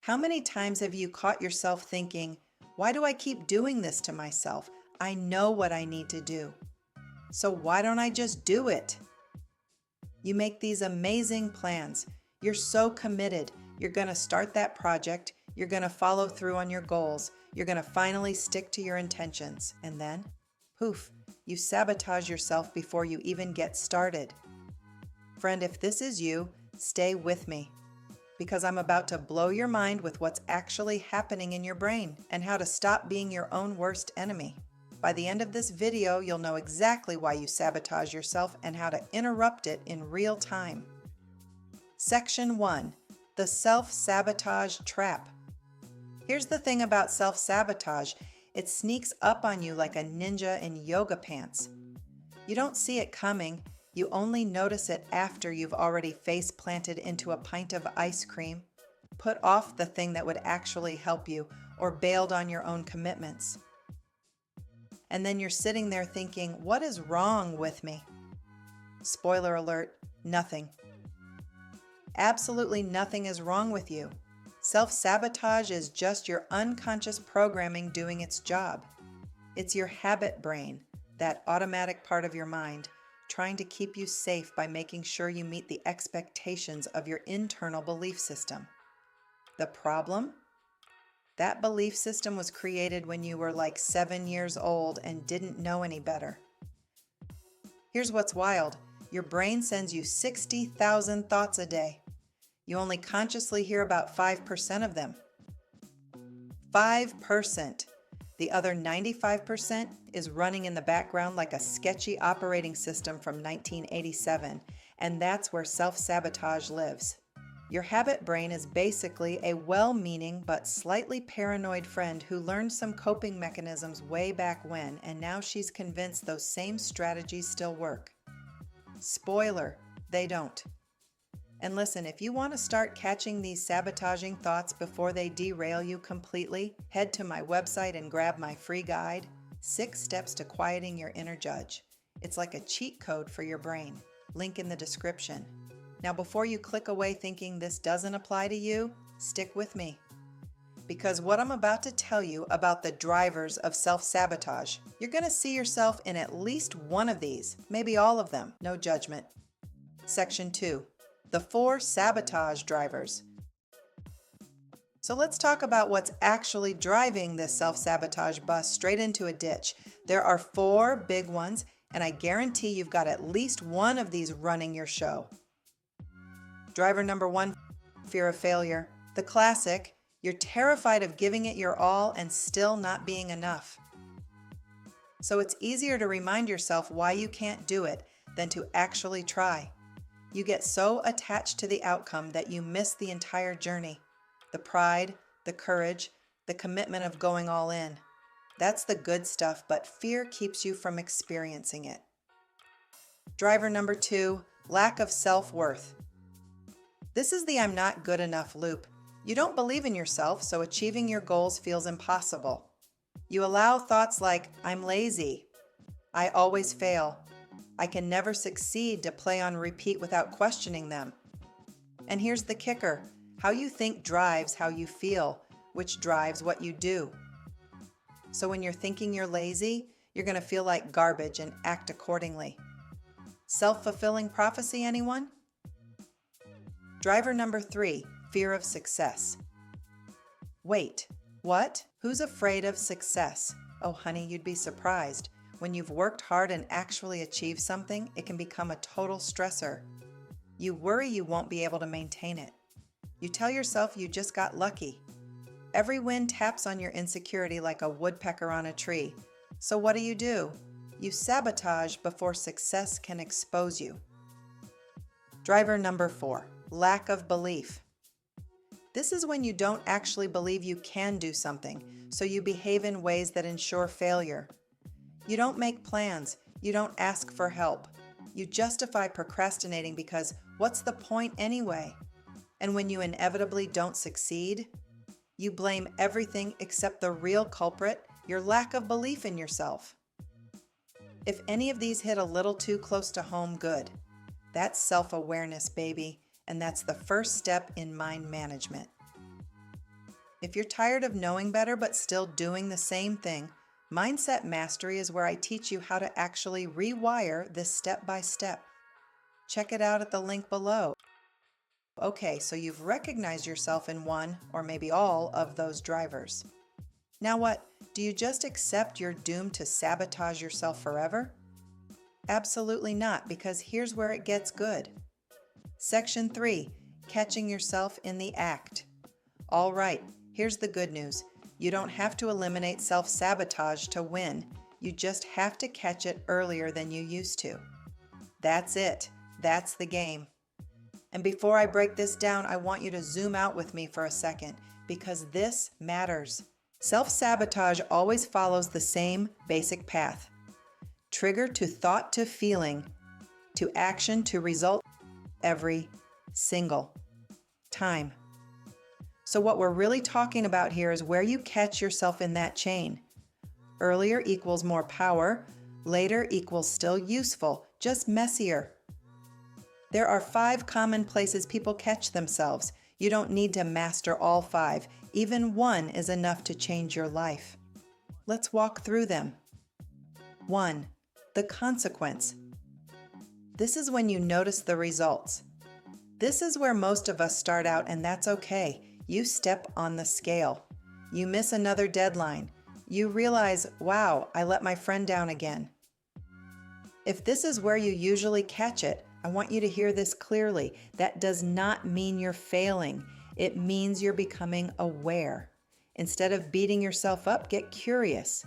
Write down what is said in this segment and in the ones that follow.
How many times have you caught yourself thinking, why do I keep doing this to myself? I know what I need to do. So why don't I just do it? You make these amazing plans. You're so committed. You're going to start that project. You're going to follow through on your goals. You're going to finally stick to your intentions. And then, poof, you sabotage yourself before you even get started. Friend, if this is you, stay with me, because I'm about to blow your mind with what's actually happening in your brain and how to stop being your own worst enemy. By the end of this video, you'll know exactly why you sabotage yourself and how to interrupt it in real time. Section 1. The self-sabotage trap. Here's the thing about self-sabotage. It sneaks up on you like a ninja in yoga pants. You don't see it coming. You only notice it after you've already face planted into a pint of ice cream, put off the thing that would actually help you, or bailed on your own commitments. And then you're sitting there thinking, what is wrong with me? Spoiler alert, nothing. Absolutely nothing is wrong with you. Self-sabotage is just your unconscious programming doing its job. It's your habit brain, that automatic part of your mind, trying to keep you safe by making sure you meet the expectations of your internal belief system. The problem? That belief system was created when you were like 7 years old and didn't know any better. Here's what's wild. Your brain sends you 60,000 thoughts a day. You only consciously hear about 5% of them. 5%. The other 95% is running in the background like a sketchy operating system from 1987, and that's where self-sabotage lives. Your habit brain is basically a well-meaning but slightly paranoid friend who learned some coping mechanisms way back when, and now she's convinced those same strategies still work. Spoiler, they don't. And listen, if you want to start catching these sabotaging thoughts before they derail you completely, head to my website and grab my free guide, 6 Steps to Quieting Your Inner Judge. It's like a cheat code for your brain. Link in the description. Now, before you click away thinking this doesn't apply to you, stick with me. Because what I'm about to tell you about the drivers of self-sabotage, you're going to see yourself in at least one of these, maybe all of them, no judgment. Section 2. The 4 sabotage drivers. So let's talk about what's actually driving this self-sabotage bus straight into a ditch. There are 4 big ones, and I guarantee you've got at least one of these running your show. Driver number 1, fear of failure. The classic, you're terrified of giving it your all and still not being enough. So it's easier to remind yourself why you can't do it than to actually try. You get so attached to the outcome that you miss the entire journey. The pride, the courage, the commitment of going all in. That's the good stuff, but fear keeps you from experiencing it. Driver number 2, lack of self-worth. This is the I'm not good enough loop. You don't believe in yourself, so achieving your goals feels impossible. You allow thoughts like, I'm lazy, I always fail, I can never succeed to play on repeat without questioning them. And here's the kicker. How you think drives how you feel, which drives what you do. So when you're thinking you're lazy, you're going to feel like garbage and act accordingly. Self-fulfilling prophecy, anyone? Driver number 3, fear of success. Wait, what? Who's afraid of success? Oh honey, you'd be surprised. When you've worked hard and actually achieved something, it can become a total stressor. You worry you won't be able to maintain it. You tell yourself you just got lucky. Every win taps on your insecurity like a woodpecker on a tree. So what do? You sabotage before success can expose you. Driver number 4, lack of belief. This is when you don't actually believe you can do something, so you behave in ways that ensure failure. You don't make plans. You don't ask for help. You justify procrastinating because what's the point anyway? And when you inevitably don't succeed, you blame everything except the real culprit, your lack of belief in yourself. If any of these hit a little too close to home, good. That's self-awareness, baby, and that's the first step in mind management. If you're tired of knowing better but still doing the same thing, Mindset Mastery is where I teach you how to actually rewire this step by step. Check it out at the link below. Okay, so you've recognized yourself in one or maybe all of those drivers. Now what? Do you just accept you're doomed to sabotage yourself forever? Absolutely not, because here's where it gets good. Section 3, Catching Yourself in the Act. All right, here's the good news. You don't have to eliminate self-sabotage to win. You just have to catch it earlier than you used to. That's it. That's the game. And before I break this down, I want you to zoom out with me for a second, because this matters. Self-sabotage always follows the same basic path. Trigger to thought to feeling to action to result every single time. So what we're really talking about here is where you catch yourself in that chain. Earlier equals more power, later equals still useful, just messier. There are 5 common places people catch themselves. You don't need to master all 5. Even one is enough to change your life. Let's walk through them. 1. The consequence. This is when you notice the results. This is where most of us start out, and that's okay. You step on the scale. You miss another deadline. You realize, wow, I let my friend down again. If this is where you usually catch it, I want you to hear this clearly. That does not mean you're failing. It means you're becoming aware. Instead of beating yourself up, get curious.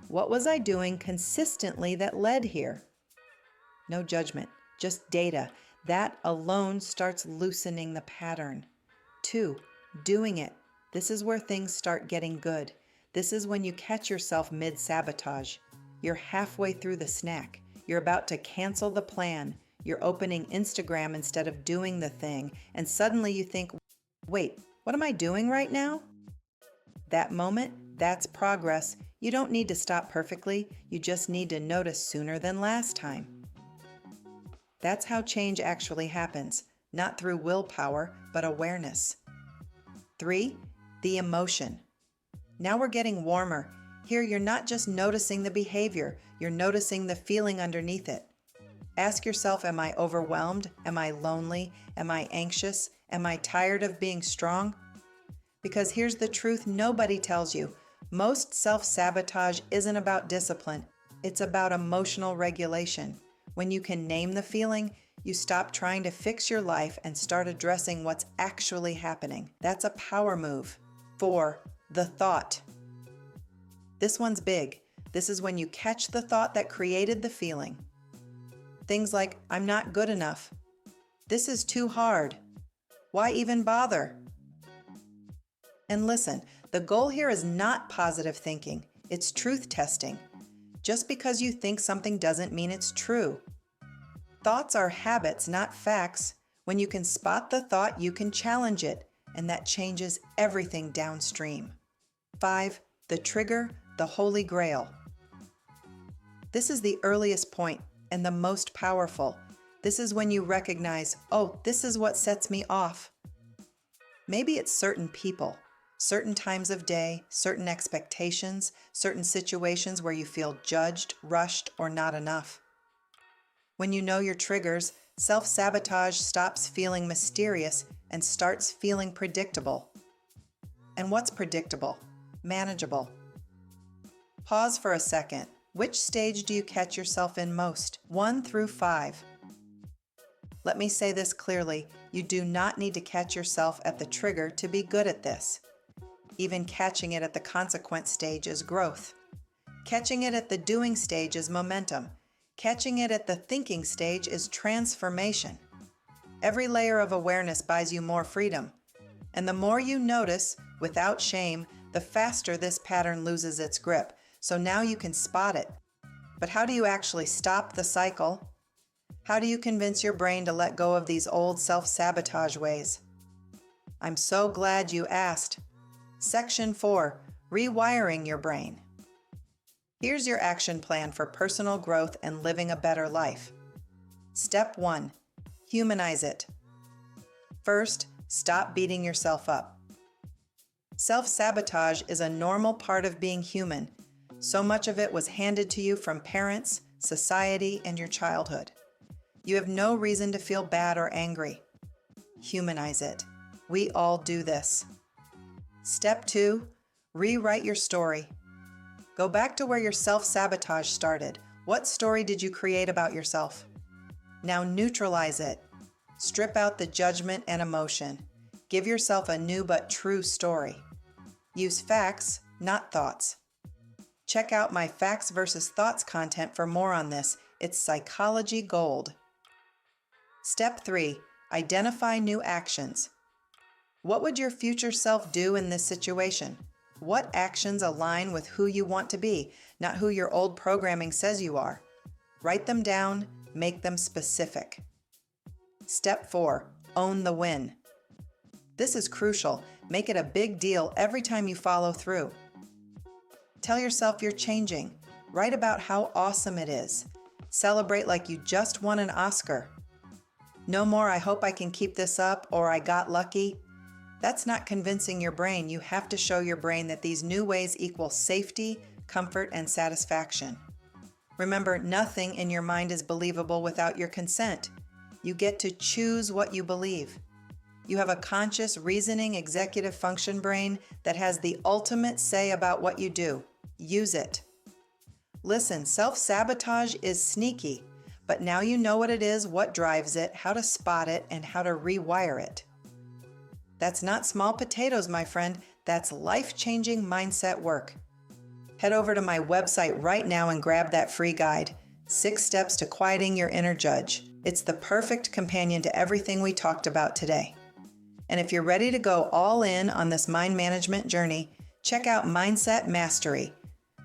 What was I doing consistently that led here? No judgment, just data. That alone starts loosening the pattern. 2, doing it. This is where things start getting good. This is when you catch yourself mid-sabotage. You're halfway through the snack. You're about to cancel the plan. You're opening Instagram instead of doing the thing, and suddenly you think, wait, what am I doing right now? That moment, that's progress. You don't need to stop perfectly. You just need to notice sooner than last time. That's how change actually happens, not through willpower, but awareness. 3, the emotion. Now we're getting warmer. Here you're not just noticing the behavior, you're noticing the feeling underneath it. Ask yourself, am I overwhelmed? Am I lonely? Am I anxious? Am I tired of being strong? Because here's the truth nobody tells you. Most self-sabotage isn't about discipline. It's about emotional regulation. When you can name the feeling, you stop trying to fix your life and start addressing what's actually happening. That's a power move. 4, the thought. This one's big. This is when you catch the thought that created the feeling. Things like, I'm not good enough. This is too hard. Why even bother? And listen, the goal here is not positive thinking. It's truth testing. Just because you think something doesn't mean it's true. Thoughts are habits, not facts. When you can spot the thought, you can challenge it, and that changes everything downstream. 5, the trigger, the holy grail. This is the earliest point and the most powerful. This is when you recognize, oh, this is what sets me off. Maybe it's certain people, certain times of day, certain expectations, certain situations where you feel judged, rushed, or not enough. When you know your triggers, self-sabotage stops feeling mysterious and starts feeling predictable. And what's predictable? Manageable. Pause for a second. Which stage do you catch yourself in most? 1 through 5. Let me say this clearly. You do not need to catch yourself at the trigger to be good at this. Even catching it at the consequence stage is growth. Catching it at the doing stage is momentum. Catching it at the thinking stage is transformation. Every layer of awareness buys you more freedom. And the more you notice, without shame, the faster this pattern loses its grip. So now you can spot it. But how do you actually stop the cycle? How do you convince your brain to let go of these old self-sabotage ways? I'm so glad you asked. Section 4, Rewiring your brain. Here's your action plan for personal growth and living a better life. Step 1, humanize it. First, stop beating yourself up. Self-sabotage is a normal part of being human. So much of it was handed to you from parents, society, and your childhood. You have no reason to feel bad or angry. Humanize it. We all do this. Step 2, rewrite your story. Go back to where your self-sabotage started. What story did you create about yourself? Now neutralize it. Strip out the judgment and emotion. Give yourself a new but true story. Use facts, not thoughts. Check out my facts versus thoughts content for more on this. It's psychology gold. Step 3, identify new actions. What would your future self do in this situation? What actions align with who you want to be, not who your old programming says you are? Write them down, make them specific. Step 4, own the win. This is crucial. Make it a big deal every time you follow through. Tell yourself you're changing. Write about how awesome it is. Celebrate like you just won an Oscar. No more, I hope I can keep this up, or I got lucky. That's not convincing your brain. You have to show your brain that these new ways equal safety, comfort, and satisfaction. Remember, nothing in your mind is believable without your consent. You get to choose what you believe. You have a conscious, reasoning, executive function brain that has the ultimate say about what you do. Use it. Listen, self-sabotage is sneaky, but now you know what it is, what drives it, how to spot it, and how to rewire it. That's not small potatoes, my friend. That's life-changing mindset work. Head over to my website right now and grab that free guide, 6 Steps to Quieting Your Inner Judge. It's the perfect companion to everything we talked about today. And if you're ready to go all in on this mind management journey, check out Mindset Mastery,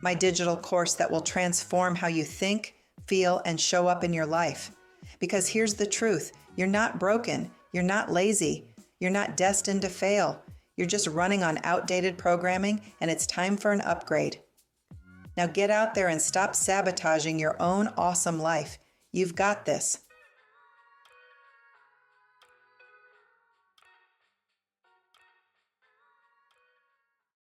my digital course that will transform how you think, feel, and show up in your life. Because here's the truth, you're not broken, you're not lazy, you're not destined to fail. You're just running on outdated programming, and it's time for an upgrade. Now get out there and stop sabotaging your own awesome life. You've got this.